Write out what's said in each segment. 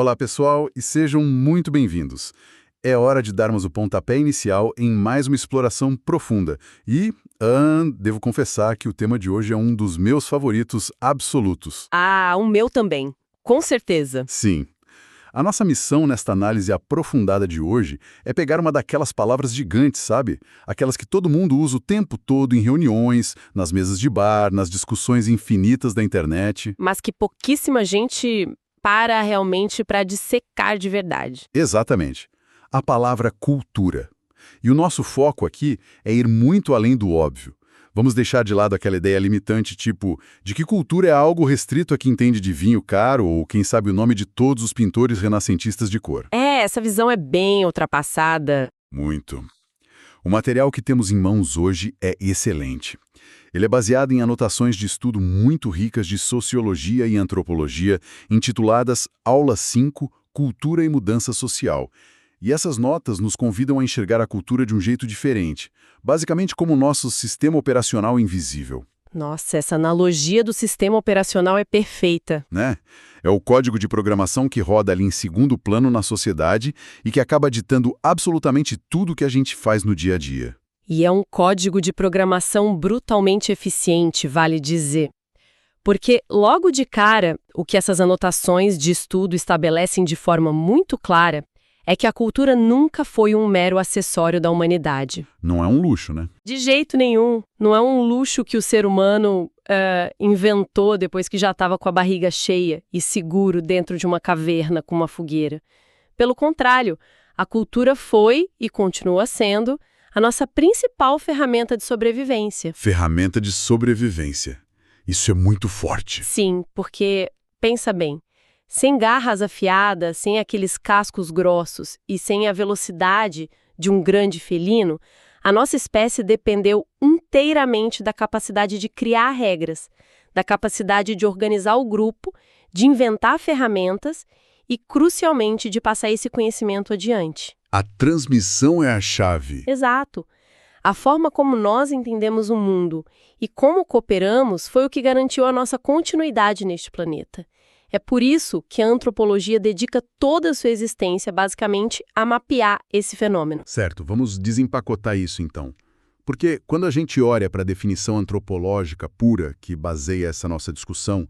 Olá, pessoal, e sejam muito bem-vindos. É hora de darmos o pontapé inicial em mais uma exploração profunda. E, devo confessar que o tema de hoje é um dos meus favoritos absolutos. Ah, o meu também. Com certeza. Sim. A nossa missão nesta análise aprofundada de hoje é pegar uma daquelas palavras gigantes, sabe? Aquelas que todo mundo usa o tempo todo em reuniões, nas mesas de bar, nas discussões infinitas da internet. Mas que pouquíssima gente para realmente para dissecar de verdade. Exatamente. A palavra cultura. E o nosso foco aqui é ir muito além do óbvio. Vamos deixar de lado aquela ideia limitante tipo de que cultura é algo restrito a quem entende de vinho caro ou quem sabe o nome de todos os pintores renascentistas de cor. Essa visão é bem ultrapassada. Muito. O material que temos em mãos hoje é excelente. Ele é baseado em anotações de estudo muito ricas de sociologia e antropologia, intituladas Aula 5, Cultura e Mudança Social. E essas notas nos convidam a enxergar a cultura de um jeito diferente, basicamente como o nosso sistema operacional invisível. Nossa, essa analogia do sistema operacional é perfeita. Né? É o código de programação que roda ali em segundo plano na sociedade e que acaba ditando absolutamente tudo que a gente faz no dia a dia. E é um código de programação brutalmente eficiente, vale dizer. Porque, logo de cara, o que essas anotações de estudo estabelecem de forma muito clara é que a cultura nunca foi um mero acessório da humanidade. Não é um luxo, né? De jeito nenhum. Não é um luxo que o ser humano inventou depois que já estava com a barriga cheia e seguro dentro de uma caverna com uma fogueira. Pelo contrário, a cultura foi e continua sendo a nossa principal ferramenta de sobrevivência. Ferramenta de sobrevivência. Isso é muito forte. Sim, porque, pensa bem, sem garras afiadas, sem aqueles cascos grossos e sem a velocidade de um grande felino, a nossa espécie dependeu inteiramente da capacidade de criar regras, da capacidade de organizar o grupo, de inventar ferramentas e, crucialmente, de passar esse conhecimento adiante. A transmissão é a chave. Exato. A forma como nós entendemos o mundo e como cooperamos foi o que garantiu a nossa continuidade neste planeta. É por isso que a antropologia dedica toda a sua existência, basicamente, a mapear esse fenômeno. Certo, vamos desempacotar isso então. Porque quando a gente olha para a definição antropológica pura que baseia essa nossa discussão,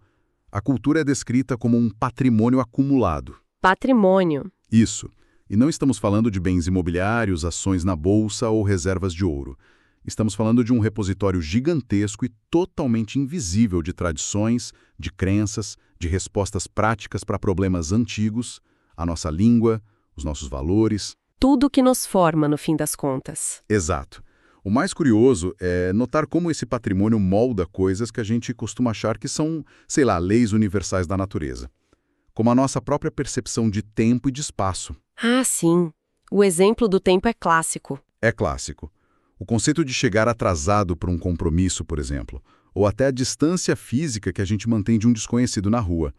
a cultura é descrita como um patrimônio acumulado. Patrimônio. Isso. E não estamos falando de bens imobiliários, ações na bolsa ou reservas de ouro. Estamos falando de um repositório gigantesco e totalmente invisível de tradições, de crenças, de respostas práticas para problemas antigos, a nossa língua, os nossos valores. Tudo que nos forma, no fim das contas. Exato. O mais curioso é notar como esse patrimônio molda coisas que a gente costuma achar que são, sei lá, leis universais da natureza. Como a nossa própria percepção de tempo e de espaço. Ah, sim. O exemplo do tempo é clássico. É clássico. O conceito de chegar atrasado para um compromisso, por exemplo, ou até a distância física que a gente mantém de um desconhecido na rua.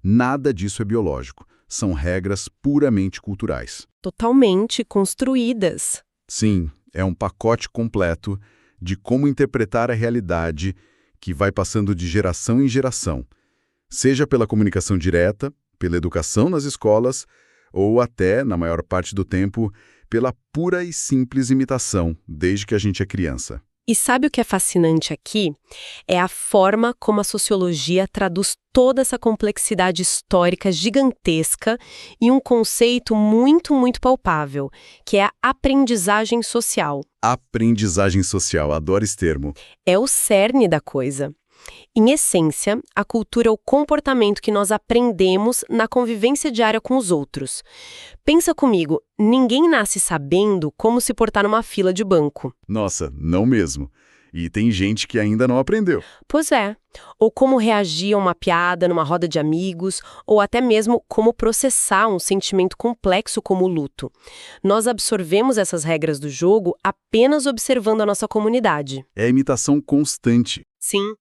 Nada disso é biológico. São regras puramente culturais. Totalmente construídas. Sim, é um pacote completo de como interpretar a realidade que vai passando de geração em geração, seja pela comunicação direta, pela educação nas escolas, ou até, na maior parte do tempo, pela pura e simples imitação, desde que a gente é criança. E sabe o que é fascinante aqui? É a forma como a sociologia traduz toda essa complexidade histórica gigantesca em um conceito muito, muito palpável, que é a aprendizagem social. Aprendizagem social, adoro esse termo. É o cerne da coisa. Em essência, a cultura é o comportamento que nós aprendemos na convivência diária com os outros. Pensa comigo, ninguém nasce sabendo como se portar numa fila de banco. Nossa, não mesmo. E tem gente que ainda não aprendeu. Pois é. Ou como reagir a uma piada numa roda de amigos, ou até mesmo como processar um sentimento complexo como o luto. Nós absorvemos essas regras do jogo apenas observando a nossa comunidade. É a imitação constante. Sim.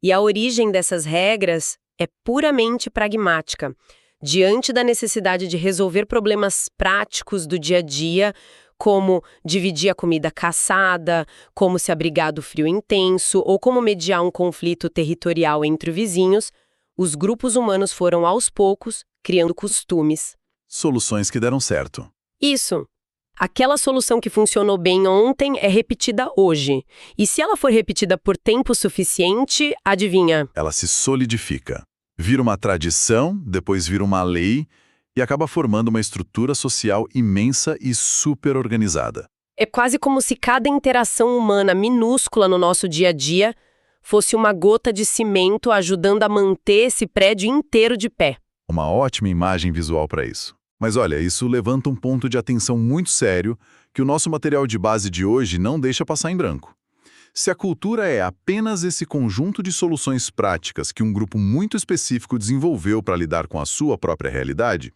E a origem dessas regras é puramente pragmática. Diante da necessidade de resolver problemas práticos do dia a dia, como dividir a comida caçada, como se abrigar do frio intenso ou como mediar um conflito territorial entre vizinhos, Os grupos humanos foram, aos poucos, criando costumes. Soluções que deram certo. Isso. Aquela solução que funcionou bem ontem é repetida hoje. E se ela for repetida por tempo suficiente, adivinha? Ela se solidifica. Vira uma tradição, depois vira uma lei e acaba formando uma estrutura social imensa e super organizada. É quase como se cada interação humana minúscula no nosso dia a dia fosse uma gota de cimento ajudando a manter esse prédio inteiro de pé. Uma ótima imagem visual para isso. Mas olha, isso levanta um ponto de atenção muito sério que o nosso material de base de hoje não deixa passar em branco. Se a cultura é apenas esse conjunto de soluções práticas que um grupo muito específico desenvolveu para lidar com a sua própria realidade,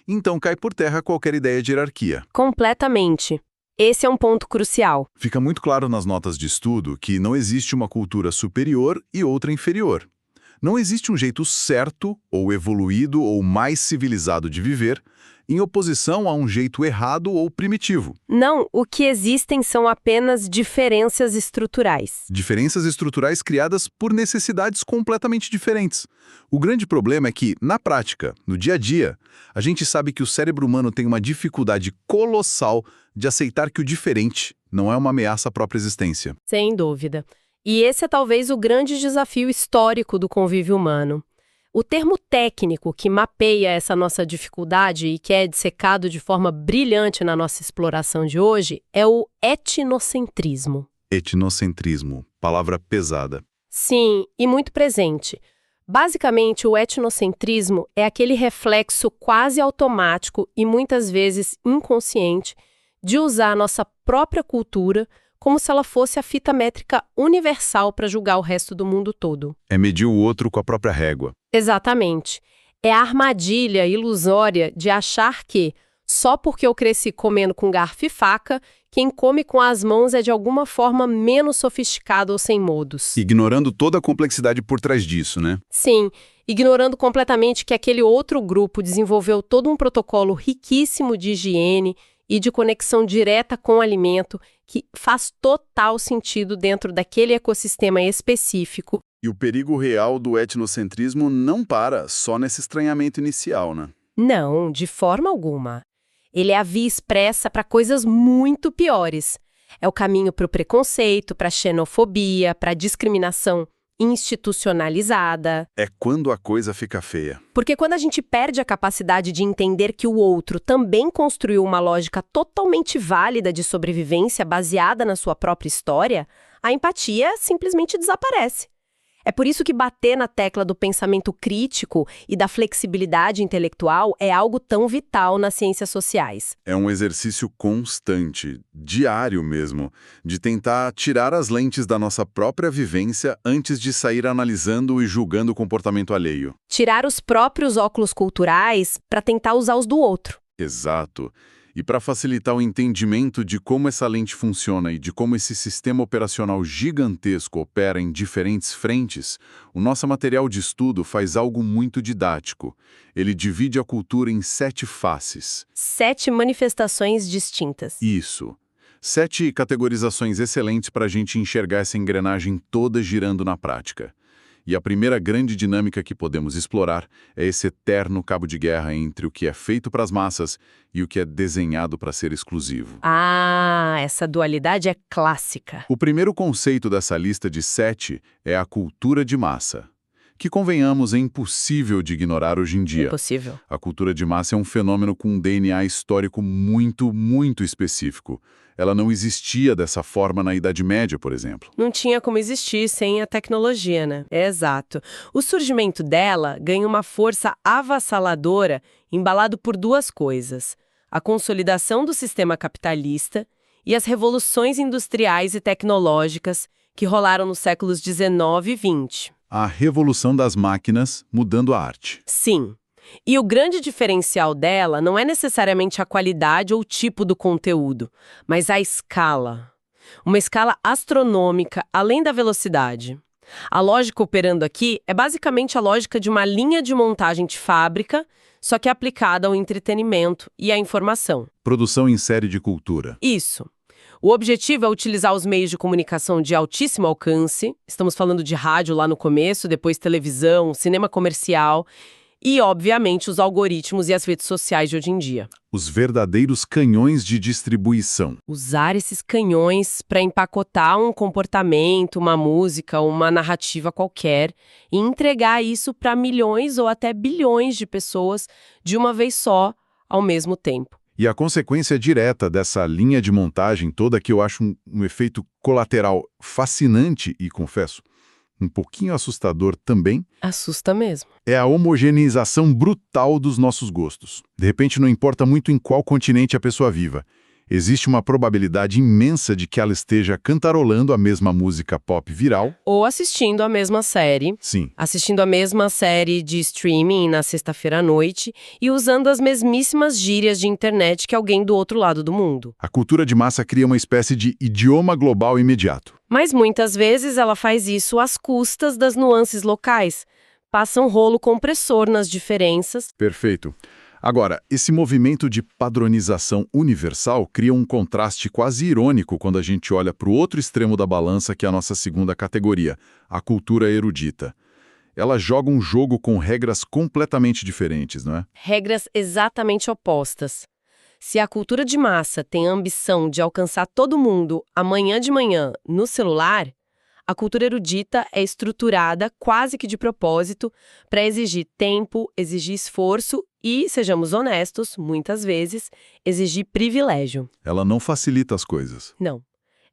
então cai por terra qualquer ideia de hierarquia. Completamente. Esse é um ponto crucial. Fica muito claro nas notas de estudo que não existe uma cultura superior e outra inferior. Não existe um jeito certo, ou evoluído, ou mais civilizado de viver, em oposição a um jeito errado ou primitivo. Não, o que existem são apenas diferenças estruturais. Diferenças estruturais criadas por necessidades completamente diferentes. O grande problema é que, na prática, no dia a dia, a gente sabe que o cérebro humano tem uma dificuldade colossal de aceitar que o diferente não é uma ameaça à própria existência. Sem dúvida. E esse é talvez o grande desafio histórico do convívio humano. O termo técnico que mapeia essa nossa dificuldade e que é dissecado de forma brilhante na nossa exploração de hoje é o etnocentrismo. Etnocentrismo, palavra pesada. Sim, e muito presente. Basicamente, o etnocentrismo é aquele reflexo quase automático e muitas vezes inconsciente de usar a nossa própria cultura como se ela fosse a fita métrica universal para julgar o resto do mundo todo. É medir o outro com a própria régua. Exatamente. É a armadilha ilusória de achar que, só porque eu cresci comendo com garfo e faca, quem come com as mãos é de alguma forma menos sofisticado ou sem modos. Ignorando toda a complexidade por trás disso, né? Sim, ignorando completamente que aquele outro grupo desenvolveu todo um protocolo riquíssimo de higiene e de conexão direta com o alimento que faz total sentido dentro daquele ecossistema específico. E o perigo real do etnocentrismo não para só nesse estranhamento inicial, né? Não, de forma alguma. Ele é a via expressa para coisas muito piores. É o caminho para o preconceito, para a xenofobia, para a discriminação institucionalizada. É quando a coisa fica feia. Porque quando a gente perde a capacidade de entender que o outro também construiu uma lógica totalmente válida de sobrevivência baseada na sua própria história, a empatia simplesmente desaparece. É por isso que bater na tecla do pensamento crítico e da flexibilidade intelectual é algo tão vital nas ciências sociais. É um exercício constante, diário mesmo, de tentar tirar as lentes da nossa própria vivência antes de sair analisando e julgando o comportamento alheio. Tirar os próprios óculos culturais para tentar usar os do outro. Exato. E para facilitar o entendimento de como essa lente funciona e de como esse sistema operacional gigantesco opera em diferentes frentes, o nosso material de estudo faz algo muito didático. Ele divide a cultura em 7 faces. 7 manifestações distintas. Isso. 7 categorizações excelentes para a gente enxergar essa engrenagem toda girando na prática. E a primeira grande dinâmica que podemos explorar é esse eterno cabo de guerra entre o que é feito para as massas e o que é desenhado para ser exclusivo. Ah, essa dualidade é clássica. O primeiro conceito dessa lista de 7 é a cultura de massa, que, convenhamos, é impossível de ignorar hoje em dia. Impossível. A cultura de massa é um fenômeno com um DNA histórico muito, muito específico. Ela não existia dessa forma na Idade Média, por exemplo. Não tinha como existir sem a tecnologia, né? Exato. O surgimento dela ganha uma força avassaladora, embalado por 2 coisas: a consolidação do sistema capitalista e as revoluções industriais e tecnológicas que rolaram nos séculos 19 e 20. A revolução das máquinas mudando a arte. Sim. E o grande diferencial dela não é necessariamente a qualidade ou o tipo do conteúdo, mas a escala. Uma escala astronômica, além da velocidade. A lógica operando aqui é basicamente a lógica de uma linha de montagem de fábrica, só que aplicada ao entretenimento e à informação. Produção em série de cultura. Isso. O objetivo é utilizar os meios de comunicação de altíssimo alcance, estamos falando de rádio lá no começo, depois televisão, cinema comercial e, obviamente, os algoritmos e as redes sociais de hoje em dia. Os verdadeiros canhões de distribuição. Usar esses canhões para empacotar um comportamento, uma música, uma narrativa qualquer e entregar isso para milhões ou até bilhões de pessoas de uma vez só, ao mesmo tempo. E a consequência direta dessa linha de montagem toda, que eu acho um efeito colateral fascinante e, confesso, um pouquinho assustador também, Assusta mesmo. é a homogeneização brutal dos nossos gostos. De repente, não importa muito em qual continente a pessoa viva. Existe uma probabilidade imensa de que ela esteja cantarolando a mesma música pop viral. Ou assistindo a mesma série. Sim, Assistindo a mesma série de streaming na sexta-feira à noite e usando as mesmíssimas gírias de internet que alguém do outro lado do mundo. a cultura de massa cria uma espécie de idioma global imediato. Mas muitas vezes ela faz isso às custas das nuances locais. Passa um rolo compressor nas diferenças. Perfeito. Agora, esse movimento de padronização universal cria um contraste quase irônico quando a gente olha para o outro extremo da balança, que é a nossa segunda categoria, a cultura erudita. Ela joga um jogo com regras completamente diferentes, não é? Regras exatamente opostas. Se a cultura de massa tem a ambição de alcançar todo mundo amanhã de manhã no celular, a cultura erudita é estruturada quase que de propósito para exigir tempo, exigir esforço e, sejamos honestos, muitas vezes, exigir privilégio. Ela não facilita as coisas. Não.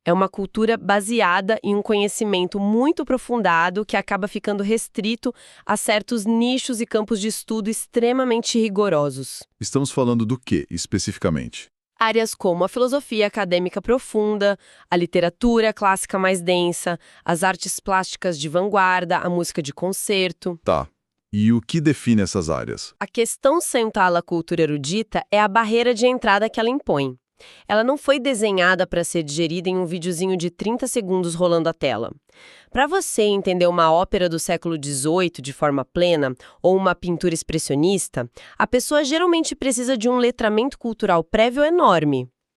É uma cultura baseada em um conhecimento muito aprofundado que acaba ficando restrito a certos nichos e campos de estudo extremamente rigorosos. Estamos falando do que, especificamente? Áreas como a filosofia acadêmica profunda, a literatura clássica mais densa, as artes plásticas de vanguarda, a música de concerto. Tá. E o que define essas áreas? A questão central da cultura erudita é a barreira de entrada que ela impõe. Ela não foi desenhada para ser digerida em um videozinho de 30 segundos rolando a tela. Para você entender uma ópera do século XVIII de forma plena ou uma pintura expressionista, a pessoa geralmente precisa de um letramento cultural prévio enorme.